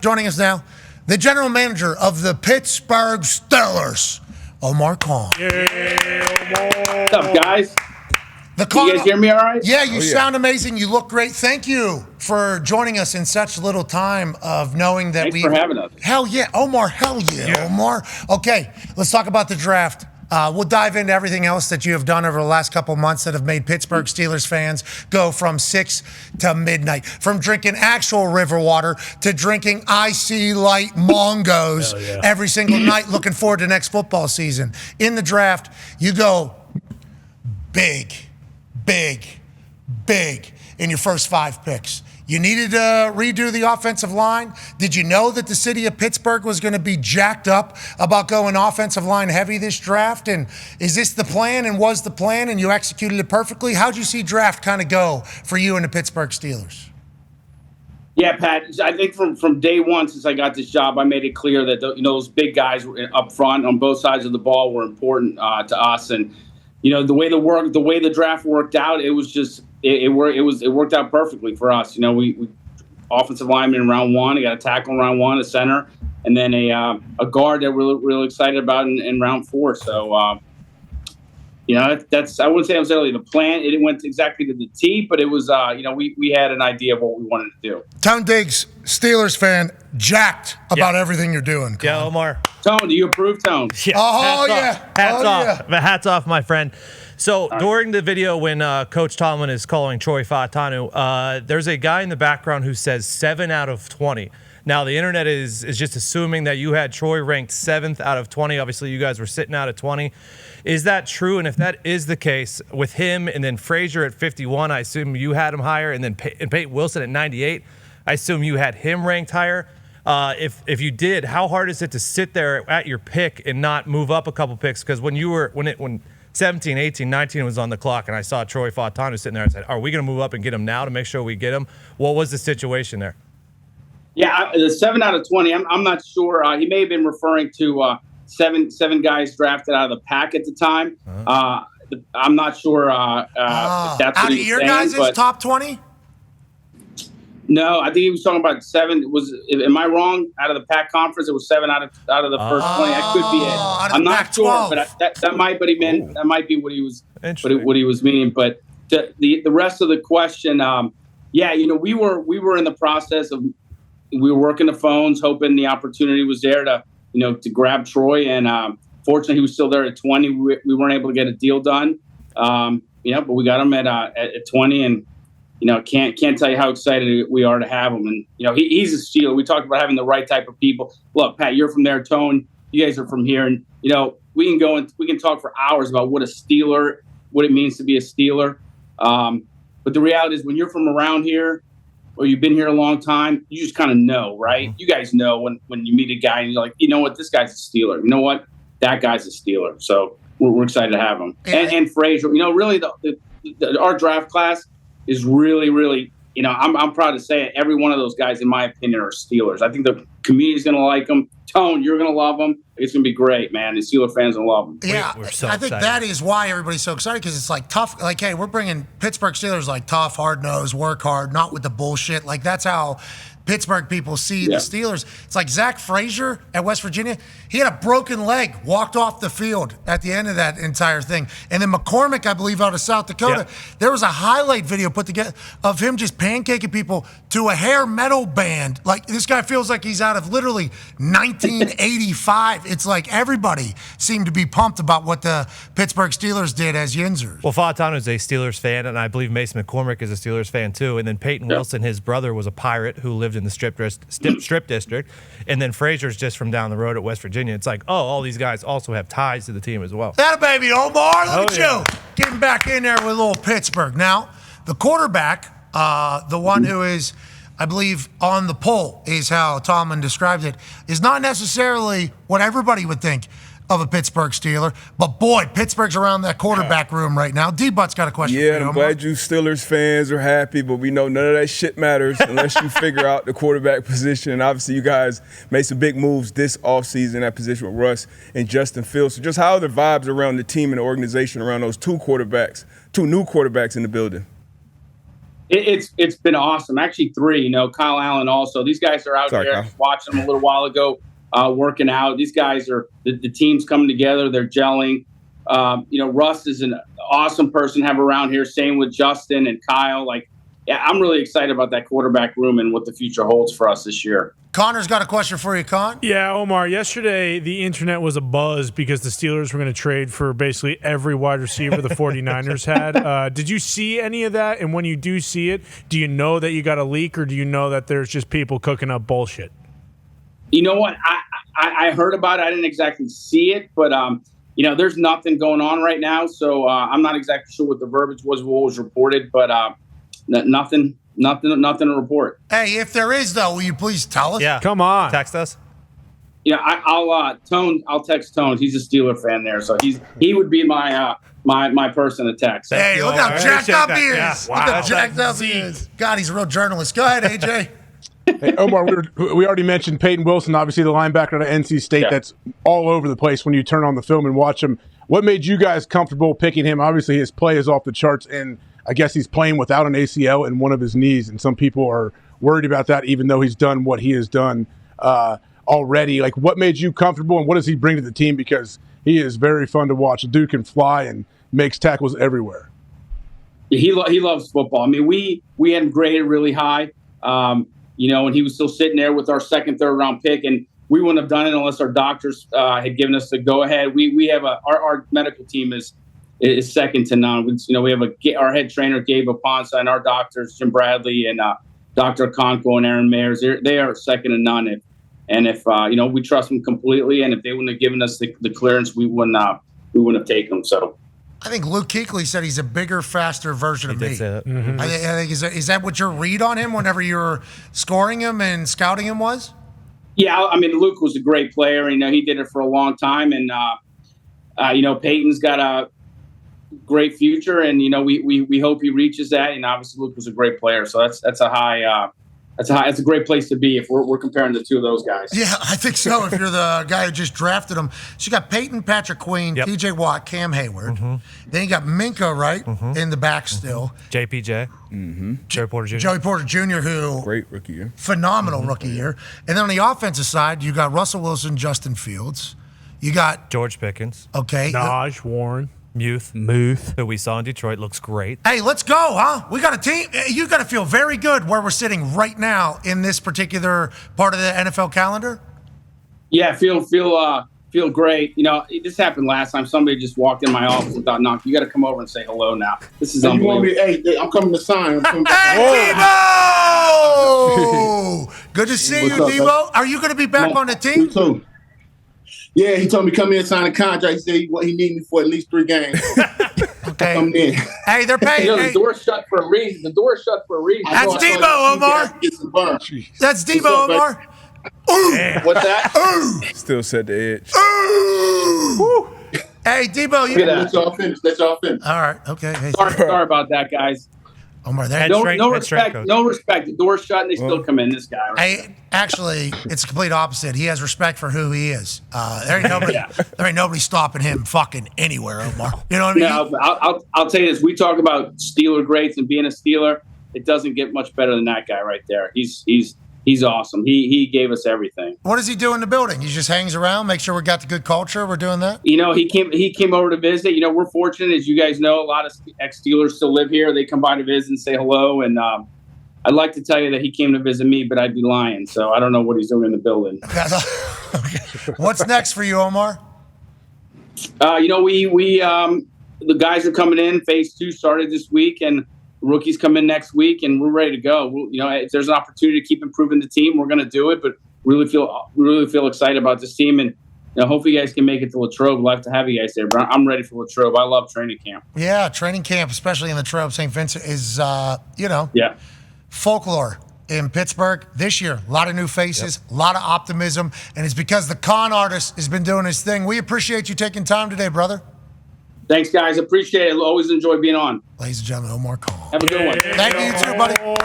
Joining us now, the general manager of the Pittsburgh Steelers, Omar Khan. What's up, guys? You guys hear me all right? Yeah, you sound amazing. You look great. Thank you for joining us in such little time of knowing that Thanks for having us. Hell yeah, Omar. Hell yeah, Omar. Okay, let's talk about the draft. We'll dive into everything else that you have done over the last couple months that have made Pittsburgh Steelers fans go from 6 to midnight, from drinking actual river water to drinking IC Light Mongos every single night, looking forward to next football season. In the draft, you go big in your first 5 picks. You needed to redo the offensive line. Did you know that the city of Pittsburgh was going to be jacked up about going offensive line heavy this draft? And is this the plan and was the plan and you executed it perfectly? How'd you see draft kind of go for you and the Pittsburgh Steelers? Yeah, Pat, I think from day one since I got this job, I made it clear that those big guys up front on both sides of the ball were important to us. And the way the draft worked out, it was just it worked out perfectly for us. We offensive lineman in round 1, I got a tackle in round 1, a center, and then a guard that we're really excited about in round 4. So that's I wouldn't say necessarily the plan. It went exactly to the T, but it was we had an idea of what we wanted to do. Tone Diggs, Steelers fan, jacked about everything you're doing. Yeah, Omar. Tone, do you approve, Tone? Yeah. Hats off. Hats off, my friend. So during the video when Coach Tomlin is calling Troy Fautanu, there's a guy in the background who says 7 out of 20. Now, the internet is just assuming that you had Troy ranked 7th out of 20. Obviously, you guys were sitting out at 20. Is that true? And if that is the case, with him and then Frazier at 51, I assume you had him higher, and then Peyton Wilson at 98, I assume you had him ranked higher. If you did, how hard is it to sit there at your pick and not move up a couple picks? Because when 17, 18, 19 was on the clock, and I saw Troy Fautanu sitting there, I said, are we going to move up and get him now to make sure we get him? What was the situation there? Yeah, the 7 out of 20, I'm not sure. He may have been referring to seven guys drafted out of the pack at the time. I'm not sure if that's what he was your saying. guys' top 20? No, I think he was talking about 7. Am I wrong? Out of the pack conference, it was 7 out of the first 20. That could be it. I'm not sure, but that might be what he was what he was meaning. But the rest of the question, we were in the process of we were working the phones, hoping the opportunity was there to grab Troy, and fortunately he was still there at 20. We weren't able to get a deal done, but we got him at 20, and can't tell you how excited we are to have him. And he's a Steeler. We talked about having the right type of people. Look, Pat, you're from there. Tone, you guys are from here, and we can go and we can talk for hours about what it means to be a Steeler. But the reality is, when you're from around here, or you've been here a long time, you just kind of know, right? You guys know when you meet a guy and you're like, you know what, this guy's a Steeler. You know what, that guy's a Steeler. So we're excited to have him. And Frazier, really our draft class is really, really, I'm proud to say it. Every one of those guys, in my opinion, are Steelers. I think the community's going to like them. Tone, you're going to love them. It's going to be great, man. The Steeler fans will love them. Yeah, we're so I think excited. that is why everybody's so excited, because it's like tough. Like, hey, we're bringing Pittsburgh Steelers like tough, hard-nosed, work hard, not with the bullshit. Like, that's how Pittsburgh people see the Steelers. It's like Zach Frazier at West Virginia. He had a broken leg, walked off the field at the end of that entire thing. And then McCormick, I believe, out of South Dakota, there was a highlight video put together of him just pancaking people to a hair metal band. Like, this guy feels like he's out of literally 1985. It's like everybody seemed to be pumped about what the Pittsburgh Steelers did as Yinzers. Well, Fautanu is a Steelers fan, and I believe Mason McCormick is a Steelers fan too. And then Peyton Wilson, his brother, was a Pirate who lived in the Strip District. And then Frazier's just from down the road at West Virginia. It's like, all these guys also have ties to the team as well. That baby, Omar, look at you. Getting back in there with a little Pittsburgh. Now, the quarterback, the one who is, I believe, on the pole, is how Tomlin described it, is not necessarily what everybody would think of a Pittsburgh Steeler. But boy, Pittsburgh's around that quarterback room right now. D-Butt's got a question for you, I'm glad you Steelers fans are happy, but we know none of that shit matters unless you figure out the quarterback position. And obviously you guys made some big moves this offseason at position with Russ and Justin Fields. So just how are the vibes around the team and the organization around those two new quarterbacks in the building? It's been awesome. Actually, 3. You know, Kyle Allen also. These guys are out there. Watching them a little while ago, working out. These guys are the team's coming together. They're gelling. You know, Russ is an awesome person to have around here. Same with Justin and Kyle. Like, yeah, I'm really excited about that quarterback room and what the future holds for us this year. Connor's got a question for you, Con. Yeah, Omar, yesterday the internet was abuzz because the Steelers were going to trade for basically every wide receiver the 49ers had. Did you see any of that? And when you do see it, do you know that you got a leak, or do you know that there's just people cooking up bullshit? You know what? I heard about it. I didn't exactly see it, but you know, there's nothing going on right now, so I'm not exactly sure what the verbiage was, what was reported, but nothing to report. Hey, if there is, though, will you please tell us? Yeah, come on, text us. Yeah, I'll text Tone. He's a Steeler fan there, so he would be my my person to text. Hey, look how jacked up he is. Yeah. Wow. Look how jacked up he is. God, he's a real journalist. Go ahead, AJ. Hey, Omar, we already mentioned Peyton Wilson, obviously the linebacker at NC State. Yeah. That's all over the place when you turn on the film and watch him. What made you guys comfortable picking him? Obviously, his play is off the charts, and I guess he's playing without an ACL in one of his knees, and some people are worried about that, even though he's done what he has done already. Like, what made you comfortable, and what does he bring to the team? Because he is very fun to watch. The dude can fly and makes tackles everywhere. Yeah, he loves football. I mean, we had him graded really high. You know, and he was still sitting there with our second, third round pick, and we wouldn't have done it unless our doctors had given us the go ahead. We have our medical team is second to none. You know, we have our head trainer Gabe Aponsa, and our doctors Jim Bradley and Dr. Conco and Aaron Mayers. They are second to none. If you know, we trust them completely, and if they wouldn't have given us the clearance, we wouldn't have taken them. So. I think Luke Kuechly said he's a bigger, faster version of me. Mm-hmm. I think is that what your read on him whenever you were scoring him and scouting him was? Yeah, I mean, Luke was a great player. You know, he did it for a long time, and you know, Peyton's got a great future, and you know, we hope he reaches that. And obviously, Luke was a great player, so that's a great place to be if we're comparing the two of those guys. Yeah, I think so. If you're the guy who just drafted him, so you got Peyton, Patrick Queen, T.J. Watt, Cam Hayward. Mm-hmm. Then you got Minka in the back still. JPJ, Joey Porter Jr. Joey Porter Jr., who great rookie year, phenomenal rookie year. And then on the offensive side, you got Russell Wilson, Justin Fields. You got George Pickens. Okay, Najee Warren. Muth, who we saw in Detroit, looks great. Hey, let's go, huh? We got a team. You got to feel very good where we're sitting right now in this particular part of the NFL calendar. Yeah, feel great. You know, this happened last time. Somebody just walked in my office and thought, "No, you got to come over and say hello now." This is unbelievable. Hey, I'm coming to sign. Hey, Debo! Good to see you, Debo. Man? Are you going to be back on the team? Me too. Yeah, he told me come in and sign a contract. He said he need me for at least 3 games. Okay. Come in. Hey, they're paying. You know, the door's shut for a reason. The door's shut for a reason. That's Debo, Omar. That's Debo, Omar. What's that? Still set the edge. Hey, Debo. Let y'all finish. All right. Okay. Hey, sorry about that, guys. Omar, no respect. The door's shut and they still come in. This guy. Right? Hey, actually, it's the complete opposite. He has respect for who he is. There ain't nobody stopping him fucking anywhere, Omar. You know what I mean? No, I'll tell you this. We talk about Steeler greats and being a Steeler. It doesn't get much better than that guy right there. He's awesome. He gave us everything. What does he do in the building? He just hangs around, make sure we got the good culture. We're doing that. You know, he came over to visit. You know, we're fortunate, as you guys know, a lot of ex-Steelers still live here. They come by to visit and say hello. And I'd like to tell you that he came to visit me, but I'd be lying. So I don't know what he's doing in the building. Okay. What's next for you, Omar? You know, we the guys are coming in. Phase 2 started this week, and rookies come in next week, and we're ready to go. You know, if there's an opportunity to keep improving the team, we're going to do it. But really feel excited about this team, and you know, hopefully you guys can make it to Latrobe. We'll have to have you guys there. But I'm ready for Latrobe. I love training camp. Yeah, training camp, especially in Latrobe, St. Vincent, is folklore in Pittsburgh this year. A lot of new faces, a lot of optimism, and it's because the con artist has been doing his thing. We appreciate you taking time today, brother. Thanks, guys. Appreciate it. Always enjoy being on. Ladies and gentlemen, Omar Khan. Have a good one. Thank you, you too, buddy. All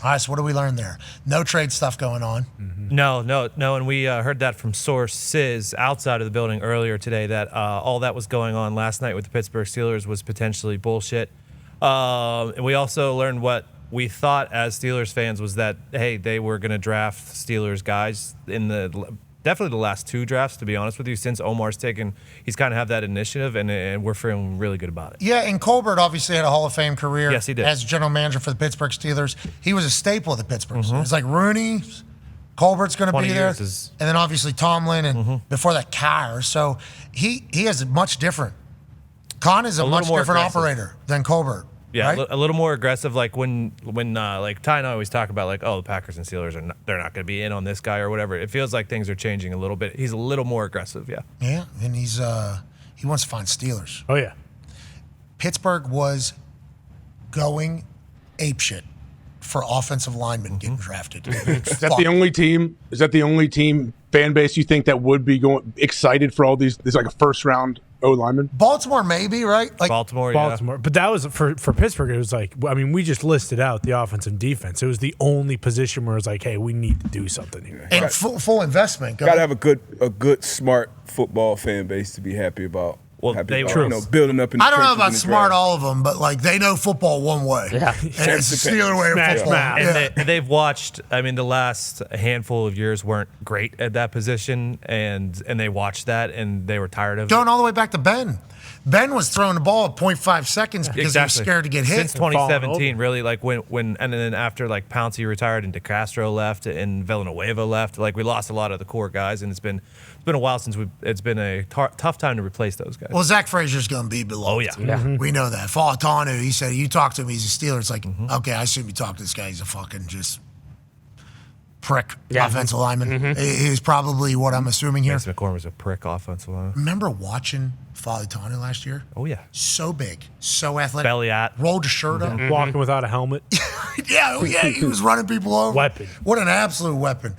right, so what do we learn there? No trade stuff going on. Mm-hmm. No. And we heard that from sources outside of the building earlier today that all that was going on last night with the Pittsburgh Steelers was potentially bullshit. And we also learned what we thought as Steelers fans was that, hey, they were going to draft Steelers guys in definitely the last 2 drafts, to be honest with you, since Omar's taken. He's kind of have that initiative, and we're feeling really good about it. Yeah, and Colbert obviously had a Hall of Fame career. Yes, he did. As general manager for the Pittsburgh Steelers. He was a staple of the Pittsburgh Steelers. It's like Rooney, Colbert's going to be there. And then obviously Tomlin, and before that, Carr. So he is much different. Khan is a much different operator than Colbert. Yeah, right? a little more aggressive. Like when like Ty and I always talk about, like, oh, the Packers and Steelers they're not going to be in on this guy or whatever. It feels like things are changing a little bit. He's a little more aggressive. Yeah. Yeah, and he wants to find Steelers. Oh yeah. Pittsburgh was going apeshit for offensive linemen getting drafted. Is that the only team? Is that the only team fan base you think that would be excited for all these? There's like a first round O lineman. Baltimore, maybe, right? Like Baltimore. But that was for Pittsburgh. It was like, I mean, we just listed out the offense and defense. It was the only position where it was like, hey, we need to do something here. And full investment. Got to have a good, smart football fan base to be happy about. Well, they were building up. In I don't know about smart, all of them, but like they know football one way. Yeah, and it's the Steeler way of football. And they've watched. I mean, the last handful of years weren't great at that position, and they watched that, and they were tired of it. Going all the way back to Ben. Ben was throwing the ball at 0.5 seconds because he was scared to get hit. Since 2017, really, like when and then after like Pouncey retired and DeCastro left and Villanueva left, like we lost a lot of the core guys, and it's been a while since it's been a tough time to replace those guys. Well, Zach Frazier's going to be below. Oh yeah. We know that. Fautanu, he said, you talk to him, he's a Steeler. It's like, okay, I assume you talk to this guy. He's a fucking just prick offensive lineman. He's probably what I'm assuming here. Mason McCormick was a prick offensive lineman. Remember watching Fautanu last year? Oh yeah. So big, so athletic. Belly at. Rolled his shirt up. Walking without a helmet. Yeah, he was running people over. Weapon. What an absolute weapon.